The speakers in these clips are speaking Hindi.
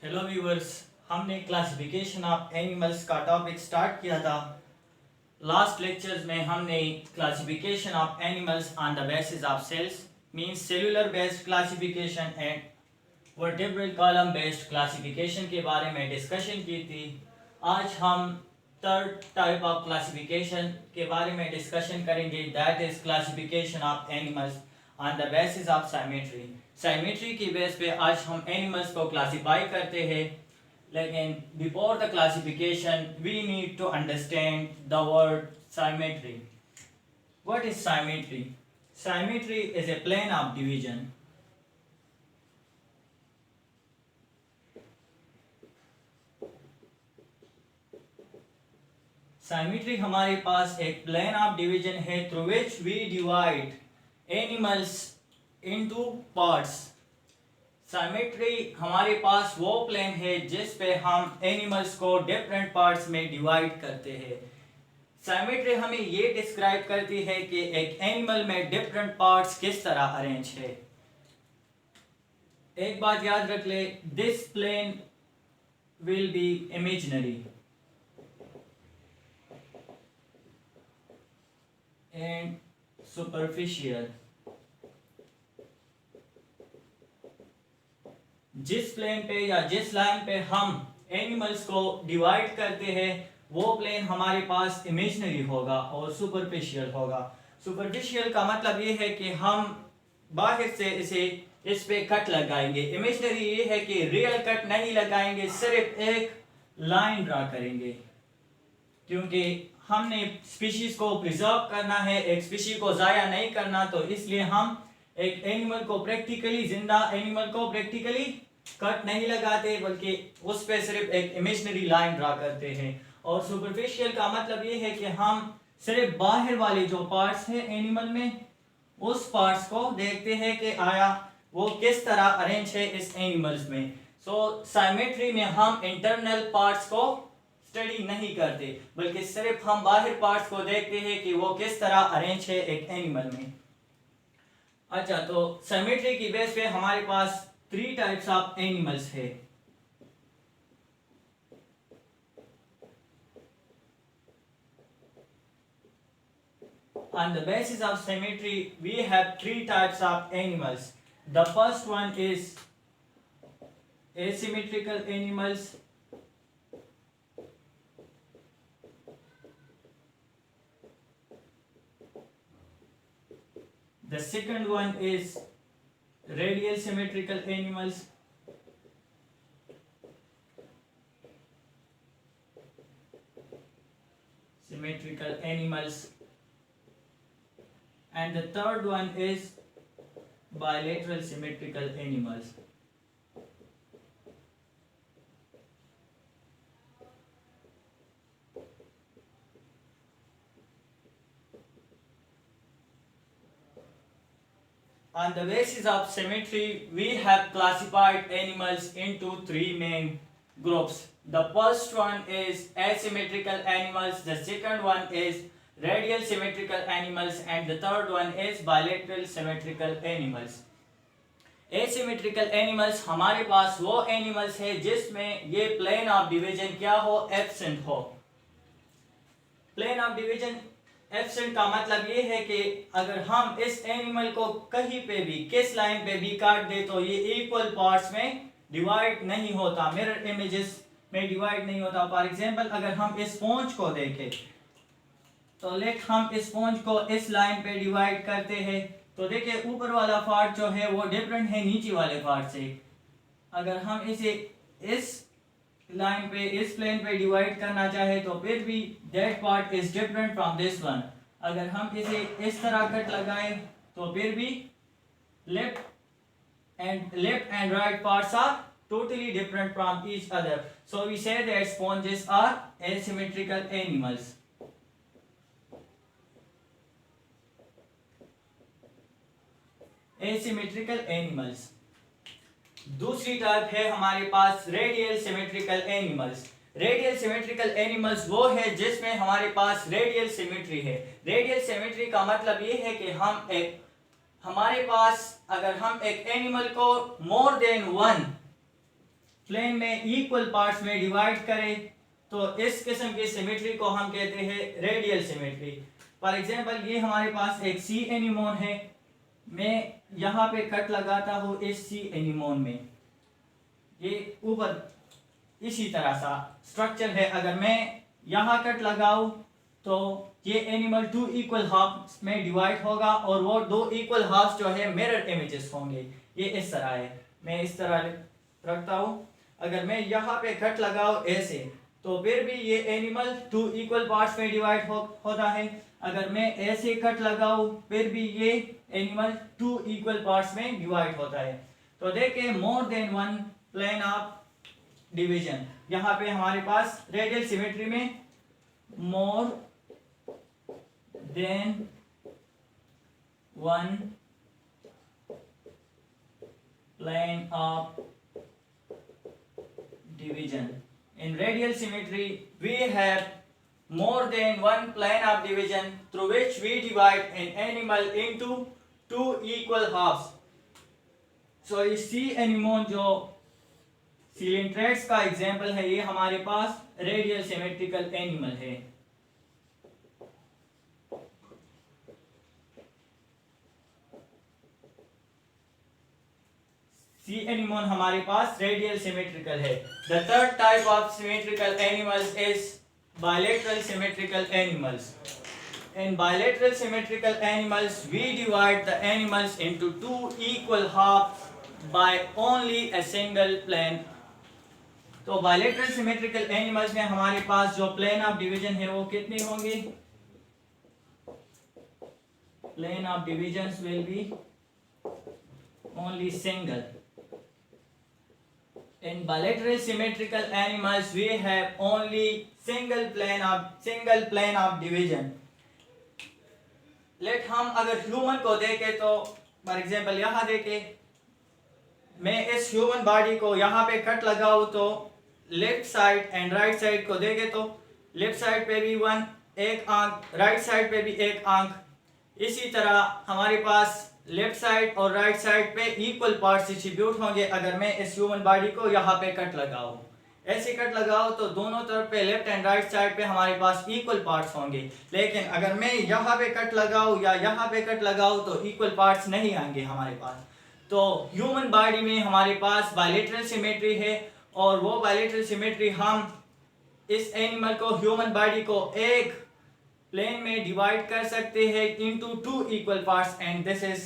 Hello viewers. हमने क्लासिफिकेशन ऑफ एनिमल्स का टॉपिक स्टार्ट किया था। लास्ट लेक्चर्स में हमने classification of animals on the basis of cells means cellular based classification and vertebral column based classification के बारे में डिस्कशन की थी। आज हम थर्ड टाइप ऑफ क्लासिफिकेशन के बारे में डिस्कशन करेंगे, that is classification of animals on the basis of symmetry. Symmetry की बेस पे आज हम एनिमल्स को क्लासिफाई करते हैं, लेकिन before the classification we need to understand the word symmetry. What is symmetry? Symmetry is a plane of division. Symmetry हमारे पास एक प्लेन ऑफ डिवीजन है through which we divide animals into parts. Symmetry हमारे पास वो प्लेन है जिस पे हम एनिमल्स को डिफरेंट पार्ट्स में डिवाइड करते हैं। साइमेट्री हमें ये डिस्क्राइब करती है कि एक एनिमल में डिफरेंट पार्ट्स किस तरह अरेंज है। एक बात याद रख ले, this plane will be imaginary and superficial. जिस प्लेन पे या जिस लाइन पे हम एनिमल्स को डिवाइड करते हैं वो प्लेन हमारे पास इमेजिनरी होगा और सुपरफिशियल होगा। सुपरफिशियल का मतलब ये है कि हम बाहर से इस पे कट लगाएंगे। इमेजिनरी ये है कि रियल कट नहीं लगाएंगे, सिर्फ एक लाइन ड्रा करेंगे, क्योंकि हमने स्पीशीज को प्रिजर्व करना है, एक स्पीशीज को जाया नहीं करना, तो इसलिए हम एक एनिमल को प्रैक्टिकली, जिंदा एनिमल को प्रैक्टिकली कट नहीं लगाते, बल्कि उस पे सिर्फ एक इमेजिनरी लाइन ड्रा करते हैं। और सुपरफिशियल का मतलब ये है कि हम सिर्फ बाहर वाले जो पार्ट्स हैं एनिमल में, उस पार्ट्स को देखते हैं कि आया वो किस तरह अरेंज है इस एनिमल्स में। सो साइमेट्री में हम इंटरनल पार्ट्स को स्टडी नहीं करते, बल्कि सिर्फ हम बाहर पार्ट्स को देखते हैं कि वो किस तरह अरेंज है एक एनिमल में। अच्छा, तो साइमेट्री की बेस पे हमारे पास 3 टाइप्स ऑफ एनिमल्स है। On the basis of symmetry, we have 3 types of animals. The first one is asymmetrical animals. The second one is radial symmetrical animals. Symmetrical animals. And the third one is bilateral symmetrical animals. On the basis of symmetry, we have classified animals into 3 main groups. The first one is asymmetrical animals, the second one is radial symmetrical animals, and the third one is bilateral symmetrical animals. Asymmetrical animals हमारे पास वो animals है जिसमें ये plane of division क्या हो, absent हो। plane of division एब्सेंट का मतलब ये है कि अगर हम इस एनिमल को कहीं पे भी, किस लाइन पे भी काट दे, तो ये इक्वल पार्ट्स में डिवाइड नहीं होता, मिरर इमेजेस में डिवाइड नहीं होता। फॉर एग्जांपल, अगर हम इस स्पॉन्ज को देखें, तो लेट हम इस स्पॉन्ज को इस लाइन पे डिवाइड करते हैं, तो देखिए ऊपर वाला पार्ट जो है वो डिफरेंट है नीचे वाले पार्ट से। अगर हम इसे इस लाइन पे, इस प्लेन पे डिवाइड करना चाहे, तो फिर भी that part is different from this one. अगर हम इसे इस तरह कट लगाएं, तो फिर भी left and right parts are totally different from each other. So we say that sponges are asymmetrical animals. Asymmetrical animals. दूसरी टाइप है हमारे पास radial symmetrical animals. Radial symmetrical animals वो है जिसमें हमारे पास रेडियल सिमेट्री है। रेडियल सिमेट्री का मतलब ये है कि हमारे पास अगर हम एक एनिमल को मोर देन वन प्लेन में इक्वल पार्ट्स में डिवाइड करे तो इस किस्म की सिमेट्री को हम कहते हैं रेडियल सिमेट्री। फॉर एग्जांपल ये हमारे पास एक सी एनिमोन है, मैं यहाँ पे कट लगाता हूँ इस सी एनिमोन में, ये ऊपर इसी तरह सा स्ट्रक्चर है। अगर मैं यहाँ कट लगाऊं तो ये एनिमल 2 इक्वल हाफ में डिवाइड होगा और वो 2 इक्वल हाफ जो है मिरर इमेजेस होंगे। ये इस तरह है, मैं इस तरह रखता हूँ। अगर मैं यहाँ पे कट लगाऊं ऐसे तो फिर भी ये एनिमल 2 इक्वल पार्ट्स में डिवाइड होता है। अगर मैं ऐसे कट लगाऊं फिर भी ये एनिमल 2 इक्वल पार्ट्स में डिवाइड होता है। तो देखिए more than one plane of division, यहाँ पे हमारे पास रेडियल सिमेट्री में more than one plane of division. In radial symmetry, we have more than one plane of division through which we divide an animal into 2 equal halves. So इस C anemone जो सिलेंट्रेट्स का एग्जाम्पल है, ये हमारे पास रेडियल सिमेट्रिकल एनिमल है। सी एनिमोन हमारे पास रेडियल सिमेट्रिकल है। The third type of symmetrical animals is bilateral symmetrical animals. In bilateral symmetrical animals, we divide the animals into 2 equal halves by only a single plane. तो bilateral symmetrical animals में हमारे पास जो plane of division है वो कितने होंगे? Plane of divisions will be only single. In bilateral symmetrical animals, we have only single plane of division. Let हम अगर ह्यूमन को देखें तो फॉर एग्जांपल यहाँ देखें, मैं इस ह्यूमन बॉडी को यहाँ पे कट लगाऊं तो left side and right side को देखें तो लेफ्ट साइड पे भी एक आंख, राइट साइड पे भी एक आंख। इसी तरह हमारे पास लेफ्ट साइड और राइट साइड पे इक्वल पार्ट डिस्ट्रीब्यूट होंगे। अगर मैं इस ह्यूमन बॉडी को यहाँ पे कट लगाऊं, ऐसे कट लगाओ तो दोनों तरफ पे लेफ्ट एंड राइट साइड पे हमारे पास इक्वल पार्ट्स होंगे। लेकिन अगर मैं यहाँ पे कट लगाऊं या यहाँ पे कट लगाऊं तो इक्वल पार्ट्स नहीं आएंगे हमारे पास। तो ह्यूमन बॉडी में हमारे पास बायलैटरल सिमेट्री है और वो बायलैटरल सिमेट्री हम इस एनिमल को, ह्यूमन बॉडी को एक प्लेन में डिवाइड कर सकते हैं into 2 equal parts and this is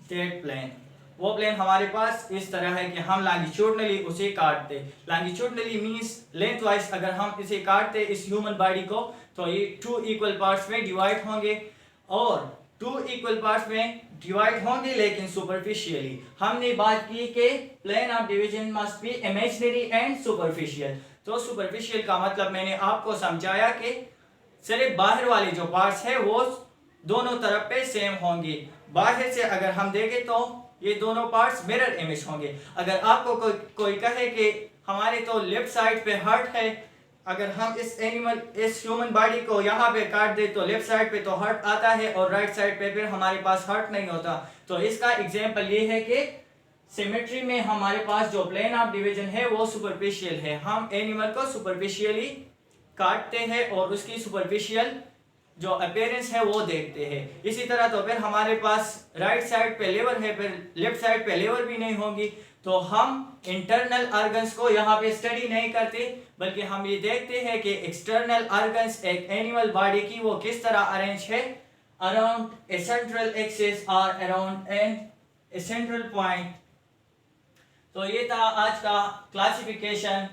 that plane. वो प्लेन हमारे पास इस तरह है कि हम लॉन्गिट्यूडनली उसे काटते। लॉन्गिट्यूडनली मींस लेंथ वाइज अगर हम इसे काटते इस ह्यूमन बॉडी को तो ये 2 इक्वल पार्ट्स में डिवाइड होंगे और 2 इक्वल पार्ट्स में डिवाइड होंगे लेकिन सुपरफिशियली। हमने बात की कि plane of division must be imaginary and superficial. तो सुपरफिशियल का मतलब मैंने आपको समझाया कि सिर्फ बाहर वाले जो पार्ट्स है वो दोनों तरफ पे सेम होंगे। बाहर से अगर हम देखें तो ये दोनों पार्ट्स मिरर इमेज होंगे। अगर आपको कोई कहे कि हमारे तो लेफ्ट साइड पे हार्ट है, अगर हम इस ह्यूमन बॉडी को यहाँ पे काट दे तो लेफ्ट साइड पे तो हार्ट आता है और राइट साइड पे फिर हमारे पास हार्ट नहीं होता। तो इसका एग्जांपल ये है कि सिमेट्री में हमारे पास जो प्लेन ऑफ डिवीजन है वो सुपरफिशियल है। हम एनिमल को सुपरफिशियली काटते हैं और उसकी सुपरफिशियल जो अपीयरेंस है वो देखते हैं। इसी तरह तो फिर हमारे पास राइट साइड पे लीवर है, फिर लेफ्ट साइड पे लीवर भी नहीं होगी। तो हम इंटरनल ऑर्गन्स को यहाँ पे स्टडी नहीं करते बल्कि हम ये देखते हैं कि एक्सटर्नल ऑर्गन्स एक एनिमल बॉडी की वो किस तरह अरेंज है अराउंड ए सेंट्रल एक्सिस और अराउंड ए सेंट्रल पॉइंट। तो ये था आज का classification.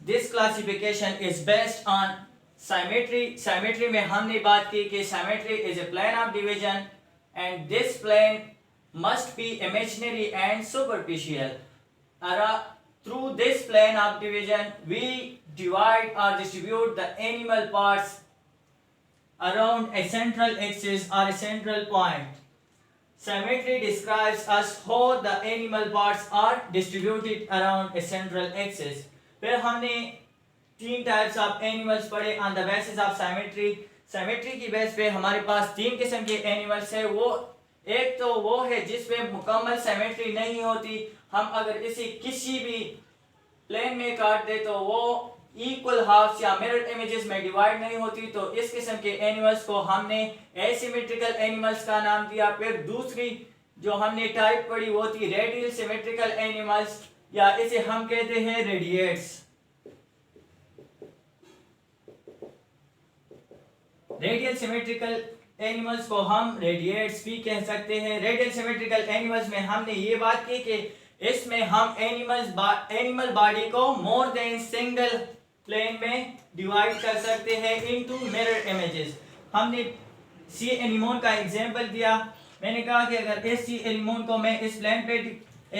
This classification is based on symmetry में हमने बात की कि symmetry is a plane of division and this plane must be imaginary and superficial. Through this plane of division, we divide or distribute the animal parts around a central axis or a central point. Symmetry describes us how the animal parts are distributed around a central axis. फिर हमने 3 types of animals पढ़े on the basis of symmetry. Symmetry की बेस पे हमारे पास 3 किस्म के animals है। वो एक तो वो है जिसमें मुकम्मल सिमेट्री नहीं होती। हम अगर इसे किसी भी प्लेन में काट दे तो वो इक्वल हाफ्स या मिरर इमेजेस में डिवाइड नहीं होती, तो इस किस्म के एनिमल्स को हमने एसिमेट्रिकल एनिमल्स का नाम दिया। फिर दूसरी जो हमने टाइप पढ़ी वो थी रेडियल सिमेट्रिकल एनिमल्स, या इसे हम कहते हैं रेडिएट्स। रेडियल सिमेट्रिकल एनिमल्स को हम रेडिएट्स भी कह सकते हैं। रेडियल सिमेट्रिकल एनिमल्स में हमने ये बात की कि इसमें हम एनिमल बॉडी को मोर देन सिंगल प्लेन में डिवाइड कर सकते हैं इनटू मिरर इमेजेस। हमने सी एनिमोन का एग्जांपल दिया। मैंने कहा कि अगर इस सी एनिमोन को मैं इस प्लेन पे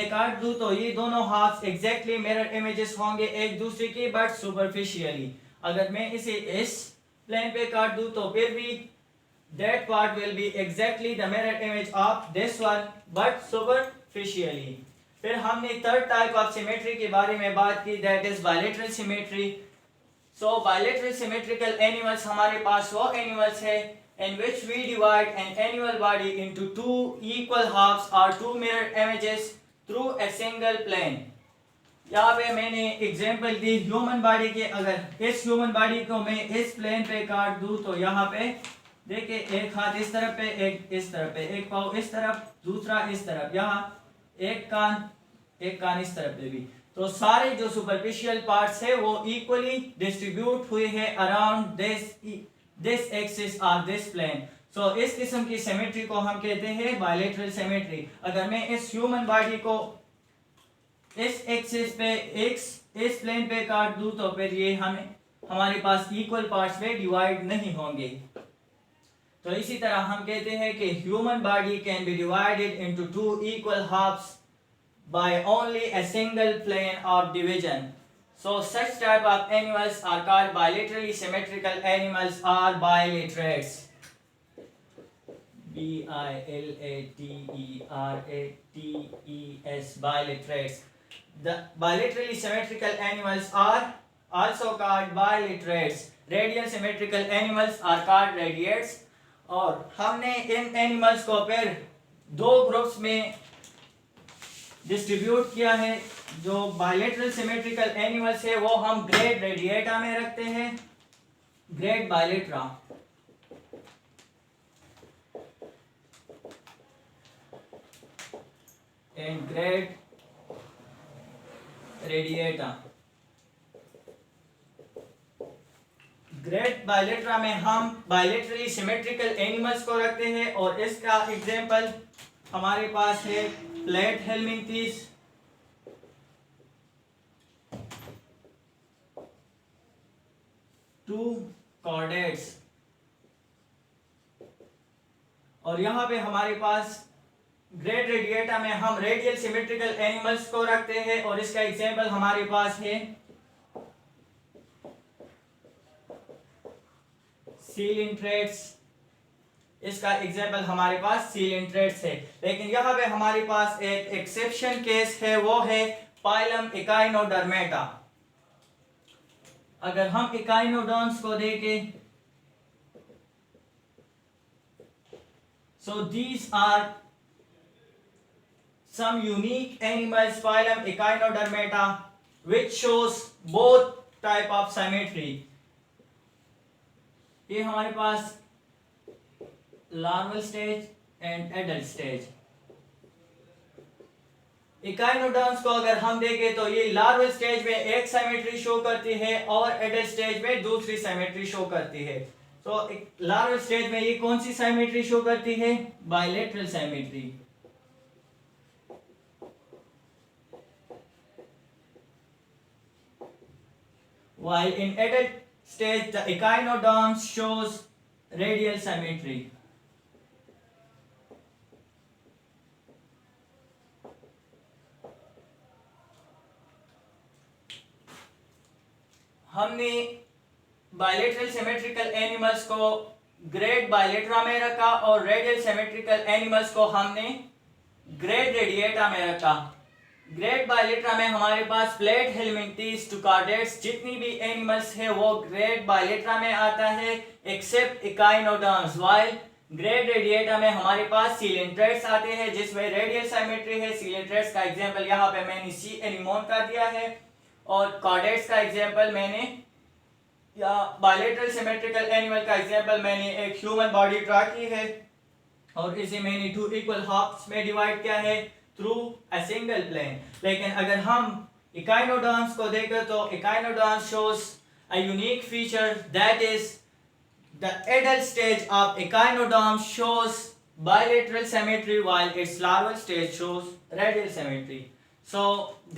काट दूं तो ये दोनों हाफ्स एग्जैक्टली मिरर इमेजेस होंगे एक दूसरे के, बट सुपरफिशियली। अगर मैं इसे इस प्लेन पे काट दूं तो फिर भी that part will be exactly the mirror image of this one but superficially। फिर हमने थर्ड टाइप ऑफ सिमेट्री के बारे में बात की, that is bilateral symmetry। so bilateral symmetrical animals हमारे पास वो animals है in which we divide an animal body into two equal halves or two mirror images through a single plane। यहाँ पे मैंने एग्जांपल दी ह्यूमन बॉडी के। अगर इस ह्यूमन बॉडी को मैं इस प्लेन पे काट दूं तो यहाँ पे देखिए एक हाथ इस तरफ पे, एक इस तरफ पे, एक पाँव इस तरफ, दूसरा इस तरफ, यहाँ एक कान इस तरफ पे भी। तो सारे जो सुपरफिशियल पार्ट्स है वो इक्वली डिस्ट्रीब्यूट हुए हैं अराउंड दिस एक्सिस और दिस प्लेन। सो इस किस्म की सिमेट्री को हम कहते हैं बायलैटरल सिमेट्री। अगर मैं इस ह्यूमन बॉडी को इस एक्सिस पे इस प्लेन पे काट दूं तो फिर ये हमारे पास इक्वल पार्ट्स में डिवाइड नहीं होंगे। तो इसी तरह हम कहते हैं कि human body can be divided into two equal halves by only a single plane of division. So such type of animals are called bilaterally symmetrical animals are bilaterates. BILATERATES bilaterals। The bilaterally symmetrical animals are also called bilaterals। Radial symmetrical animals are called radiates। और हमने इन एनिमल्स को फिर दो ग्रुप्स में डिस्ट्रीब्यूट किया है। जो बायलैटरल सिमेट्रिकल एनिमल्स है वो हम ग्रेड रेडिएटा में रखते हैं, grade bilatera, and grade radiata. Grade bilatera में हम बायलैटरली सिमेट्रिकल एनिमल्स को रखते हैं और इसका एग्जांपल हमारे पास है प्लेट हेलमिंथीस, टू कॉर्डेट्स। और यहाँ पे हमारे पास ग्रेड रेडिएटा में हम रेडियल सिमेट्रिकल एनिमल्स को रखते हैं और इसका एग्जांपल हमारे पास है सीलिंट्रेट्स। इसका एग्जांपल हमारे पास सीलिंट्रेट्स है। लेकिन यहाँ पे हमारे पास एक एक्सेप्शन केस है, वो है पाइलम इकाइनोडर्मेटा। अगर हम इकाइनोडर्म्स को देखें, so these are some unique animals phylum Echinodermata which shows both type of symmetry। ये हमारे पास larval stage and adult stage. Echinoderms को अगर हम देखें तो ये लार्वल स्टेज में एक सिमेट्री शो करती है और एडल्ट स्टेज में दूसरी सिमेट्री शो करती है। तो लार्वल स्टेज में ये कौन सी सिमेट्री शो करती है? Bilateral symmetry. While in adult stage the echinoderms shows radial symmetry। हमने बायलैटरल सिमेट्रिकल एनिमल्स को ग्रेड बायलैटरा में रखा और रेडियल सिमेट्रिकल एनिमल्स को हमने ग्रेड रेडिएटा में रखा। ग्रेड बायलैटरा में हमारे पास प्लेट हेलमिंथीस, टुकार्डेट्स, जितनी भी एनिमल्स है वो ग्रेड बायलैटरा में आता है except echinoderms. While grade radiata में हमारे पास सीलिंट्रेट्स आते हैं जिसमें रेडियल सिमेट्री है। सीलिंट्रेट्स का एग्जांपल यहाँ पे मैंने सी एनिमोन का दिया है। और कॉर्डेट्स का एग्जांपल मैंने या बायलैटरल सिमेट्रिकल एनिमल का एग्जांपल मैंने एक ह्यूमन बॉडी ड्रा की है और इसे मैंने टू इक्वल हाफ्स में डिवाइड किया है थ्रू अ सिंगल प्लेन। लेकिन अगर हम इकाइनोडर्म्स को देखें तो echinoderms shows a unique feature that is the adult stage of echinoderm shows bilateral symmetry while its larval stage shows radial symmetry. So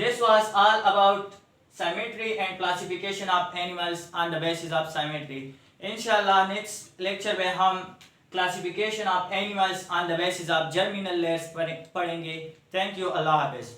this was all about symmetry and classification of animals on the basis of symmetry. Inshallah next lecture में हम classification of animals on the basis of germinal layers पढ़ेंगे. Thank you. Allah Hafiz.